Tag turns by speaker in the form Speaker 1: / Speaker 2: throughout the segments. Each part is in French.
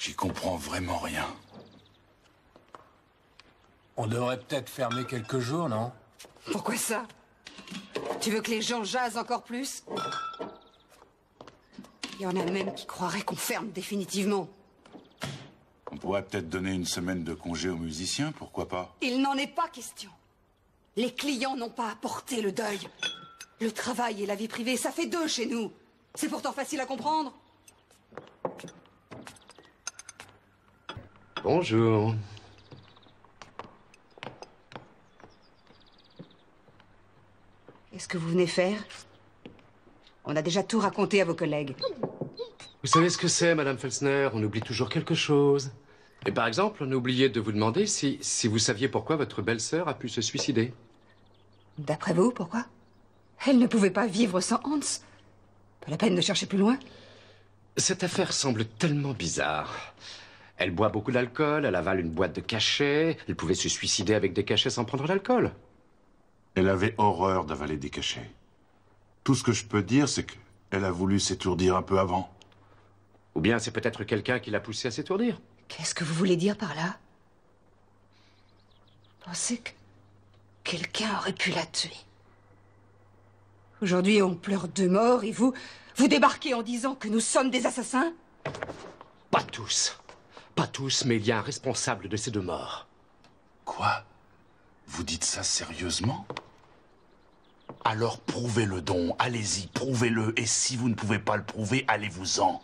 Speaker 1: J'y comprends vraiment rien.
Speaker 2: On devrait peut-être fermer quelques jours, non?
Speaker 3: Pourquoi ça? Tu veux que les gens jasent encore plus? Il y en a même qui croiraient qu'on ferme définitivement.
Speaker 1: On pourrait peut-être donner une semaine de congé aux musiciens, pourquoi pas?
Speaker 3: Il n'en est pas question. Les clients n'ont pas à porter le deuil. Le travail et la vie privée, ça fait deux chez nous. C'est pourtant facile à comprendre.
Speaker 4: Bonjour.
Speaker 3: Qu'est-ce que vous venez faire? On a déjà tout raconté à vos collègues.
Speaker 4: Vous savez ce que c'est, Madame Felsner? On oublie toujours quelque chose. Et par exemple, on a oublié de vous demander si vous saviez pourquoi votre belle-sœur a pu se suicider.
Speaker 3: D'après vous, pourquoi? Elle ne pouvait pas vivre sans Hans. Pas la peine de chercher plus loin.
Speaker 4: Cette affaire semble tellement bizarre. Elle boit beaucoup d'alcool, elle avale une boîte de cachets, elle pouvait se suicider avec des cachets sans prendre l'alcool.
Speaker 1: Elle avait horreur d'avaler des cachets. Tout ce que je peux dire, c'est qu'elle a voulu s'étourdir un peu avant.
Speaker 4: Ou bien c'est peut-être quelqu'un qui l'a poussée à s'étourdir.
Speaker 3: Qu'est-ce que vous voulez dire par là? Vous pensez que quelqu'un aurait pu la tuer? Aujourd'hui, on pleure deux morts et vous débarquez en disant que nous sommes des assassins?
Speaker 4: Pas tous. Pas tous, mais il y a un responsable de ces deux morts.
Speaker 1: Quoi? Vous dites ça sérieusement? Alors prouvez-le donc, allez-y, prouvez-le. Et si vous ne pouvez pas le prouver, allez-vous-en.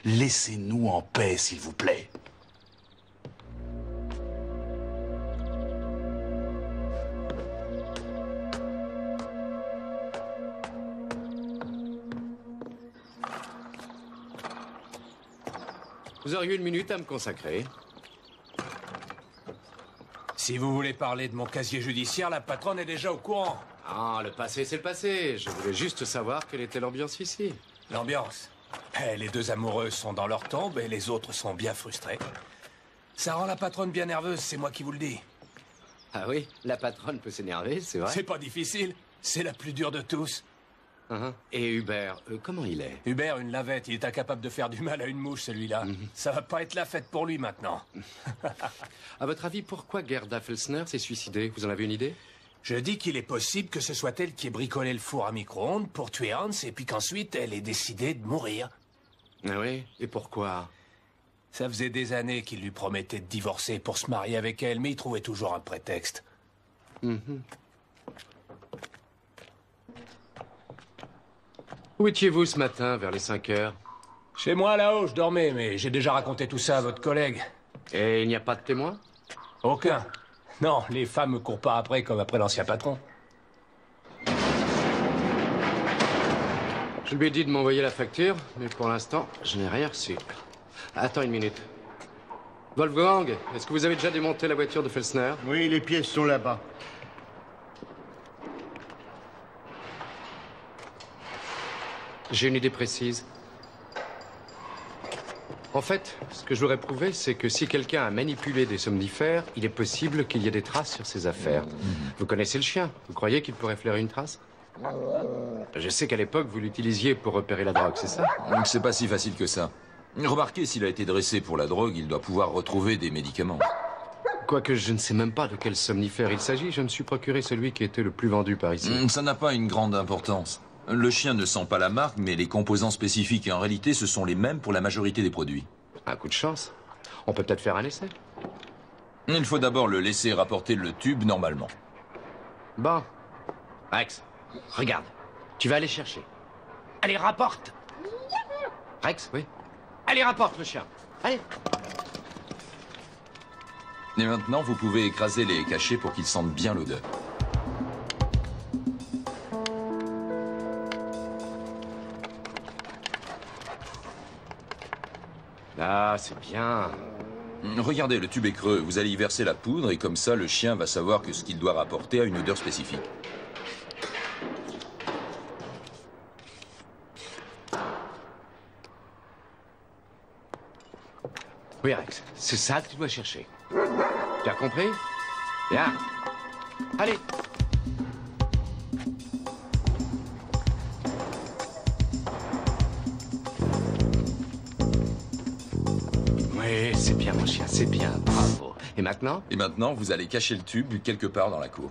Speaker 1: Laissez-nous en paix, s'il vous plaît.
Speaker 4: Vous auriez une minute à me consacrer.
Speaker 2: Si vous voulez parler de mon casier judiciaire, la patronne est déjà au courant.
Speaker 4: Ah, le passé, c'est le passé. Je voulais juste savoir quelle était l'ambiance ici.
Speaker 2: L'ambiance. Les deux amoureux sont dans leur tombe et les autres sont bien frustrés. Ça rend la patronne bien nerveuse, c'est moi qui vous le dis.
Speaker 4: Ah oui, la patronne peut s'énerver, c'est vrai.
Speaker 2: C'est pas difficile, c'est la plus dure de tous.
Speaker 4: Et Hubert, comment il est?
Speaker 2: Hubert, une lavette, il est incapable de faire du mal à une mouche, celui-là. Ça va pas être la fête pour lui maintenant.
Speaker 4: À votre avis, pourquoi Gerda Felsner s'est suicidée? Vous en avez une idée?
Speaker 2: Je dis qu'il est possible que ce soit elle qui ait bricolé le four à micro-ondes pour tuer Hans et puis qu'ensuite elle ait décidé de mourir.
Speaker 4: Ah oui? Et pourquoi?
Speaker 2: Ça faisait des années qu'il lui promettait de divorcer pour se marier avec elle, mais il trouvait toujours un prétexte.
Speaker 4: Où étiez-vous ce matin, vers les 5 heures?
Speaker 2: Chez moi, là-haut, je dormais, mais j'ai déjà raconté tout ça à votre collègue.
Speaker 4: Et il n'y a pas de témoin?
Speaker 2: Aucun. Non, les femmes me courent pas après comme après l'ancien patron.
Speaker 4: Je lui ai dit de m'envoyer la facture, mais pour l'instant, je n'ai rien reçu. Attends une minute. Wolfgang, est-ce que vous avez déjà démonté la voiture de Felsner?
Speaker 5: Oui, les pièces sont là-bas.
Speaker 4: J'ai une idée précise. En fait, ce que je voudrais prouver, c'est que si quelqu'un a manipulé des somnifères, il est possible qu'il y ait des traces sur ses affaires. Vous connaissez le chien. Vous croyez qu'il pourrait flairer une trace? Je sais qu'à l'époque, vous l'utilisiez pour repérer la drogue, c'est ça?
Speaker 6: C'est pas si facile que ça. Remarquez, s'il a été dressé pour la drogue, il doit pouvoir retrouver des médicaments.
Speaker 4: Quoique je ne sais même pas de quel somnifère il s'agit, je me suis procuré celui qui était le plus vendu par ici.
Speaker 6: Ça n'a pas une grande importance. Le chien ne sent pas la marque, mais les composants spécifiques, et en réalité, ce sont les mêmes pour la majorité des produits.
Speaker 4: Un coup de chance. On peut peut-être faire un essai.
Speaker 6: Il faut d'abord le laisser rapporter le tube normalement.
Speaker 4: Bon. Rex, regarde. Tu vas aller chercher. Allez, rapporte. Rex, oui. Allez, rapporte le chien. Allez.
Speaker 6: Et maintenant, vous pouvez écraser les cachets pour qu'ils sentent bien l'odeur.
Speaker 4: Ah, c'est bien.
Speaker 6: Regardez, le tube est creux. Vous allez y verser la poudre et comme ça, le chien va savoir que ce qu'il doit rapporter a une odeur spécifique.
Speaker 4: Oui, Rex, c'est ça que tu dois chercher. Tu as compris? Bien. Allez.
Speaker 1: Oui,
Speaker 4: Oui, c'est bien, mon chien, c'est bien. Bravo. Et maintenant?
Speaker 6: Et maintenant, vous allez cacher le tube quelque part dans la cour.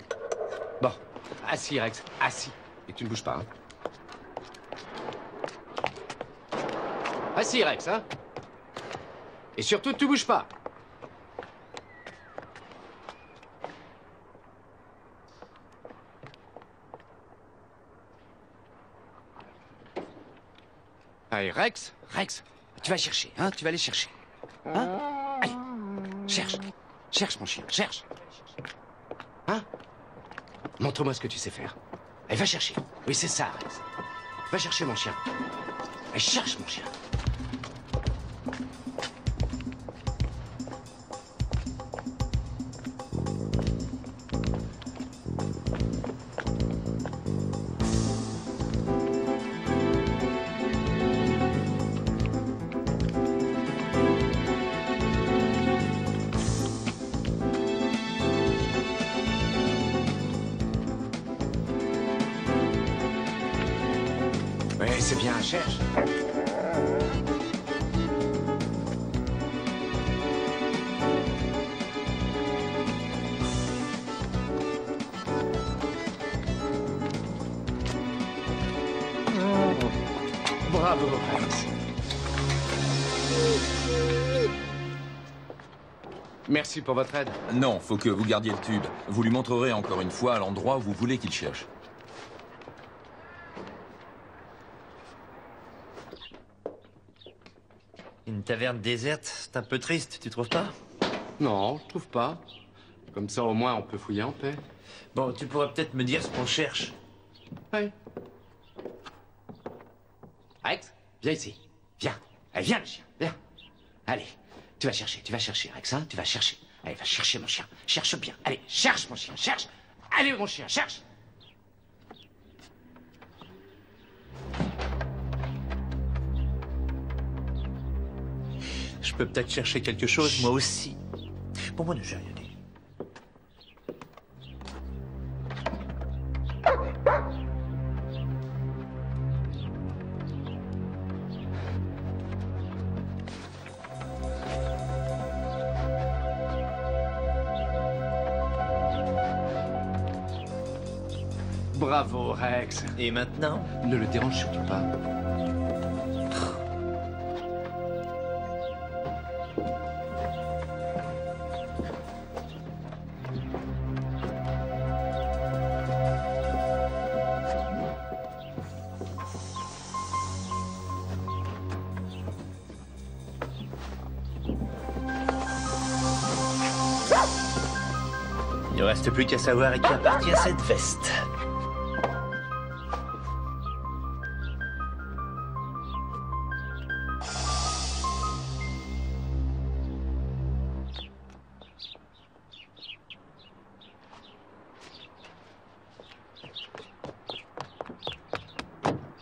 Speaker 4: Bon, assis, Rex, assis. Et tu ne bouges pas, hein? Assis, Rex, hein? Et surtout, tu bouges pas. Allez, Rex, tu vas chercher, hein? Tu vas aller chercher. Hein? Allez, cherche. Cherche, mon chien, cherche. Hein? Montre-moi ce que tu sais faire. Allez, va chercher. Oui, c'est ça, Rex. Va chercher, mon chien. Allez, cherche, mon chien. Oui, c'est bien, cherche. Bravo, Rex. Merci pour votre aide.
Speaker 6: Non, faut que vous gardiez le tube. Vous lui montrerez encore une fois l'endroit où vous voulez qu'il cherche.
Speaker 5: Une taverne déserte, c'est un peu triste, tu trouves pas?
Speaker 4: Non, je trouve pas. Comme ça, au moins, on peut fouiller en paix.
Speaker 5: Bon, tu pourrais peut-être me dire ce qu'on cherche.
Speaker 4: Oui. Rex, viens ici. Viens. Allez, viens, le chien. Viens. Allez, tu vas chercher, Rex, hein? Tu vas chercher. Allez, va chercher, mon chien. Cherche bien. Allez, cherche, mon chien, cherche. Allez, mon chien, cherche.
Speaker 5: Je peux peut-être chercher quelque chose, moi aussi. Bon, moi, ne j'ai rien dit.
Speaker 4: Bravo, Rex.
Speaker 5: Et maintenant?
Speaker 4: Ne le dérange surtout pas.
Speaker 5: Il ne reste plus qu'à savoir à qui appartient cette veste.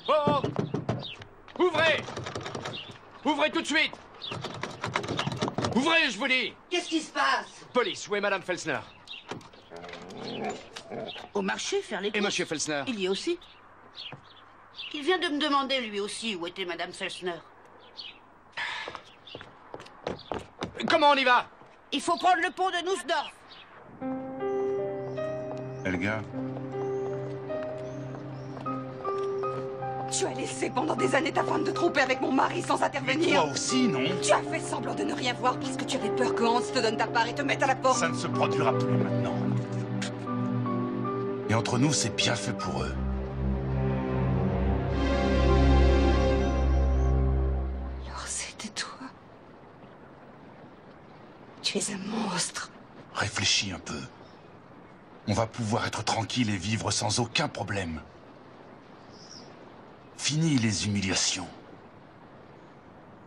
Speaker 4: Oh! Ouvrez! Ouvrez tout de suite! Ouvrez, je vous dis!
Speaker 7: Qu'est-ce qui se passe?
Speaker 4: Police, où est Madame Felsner?
Speaker 7: Au marché, faire les
Speaker 4: Et
Speaker 7: courses.
Speaker 4: Monsieur Felsner?
Speaker 7: Il y est aussi. Il vient de me demander, lui aussi, où était Madame Felsner.
Speaker 4: Comment on y va?
Speaker 7: Il faut prendre le pont de Nussdorf.
Speaker 1: Helga,
Speaker 3: Tu as laissé pendant des années ta femme te tromper avec mon mari sans
Speaker 1: mais
Speaker 3: intervenir.
Speaker 1: toi aussi, non?
Speaker 3: Tu as fait semblant de ne rien voir parce que tu avais peur que Hans te donne ta part et te mette à la porte.
Speaker 1: Ça ne se produira plus maintenant. Et entre nous, c'est bien fait pour eux.
Speaker 3: Alors c'était toi. Tu es un monstre.
Speaker 1: Réfléchis un peu. On va pouvoir être tranquille et vivre sans aucun problème. Fini les humiliations.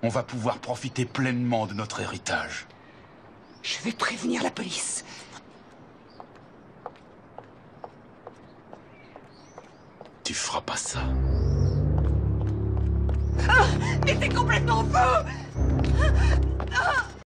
Speaker 1: On va pouvoir profiter pleinement de notre héritage.
Speaker 3: Je vais prévenir la police.
Speaker 1: Tu feras pas ça.
Speaker 3: Ah, mais t'es complètement fou!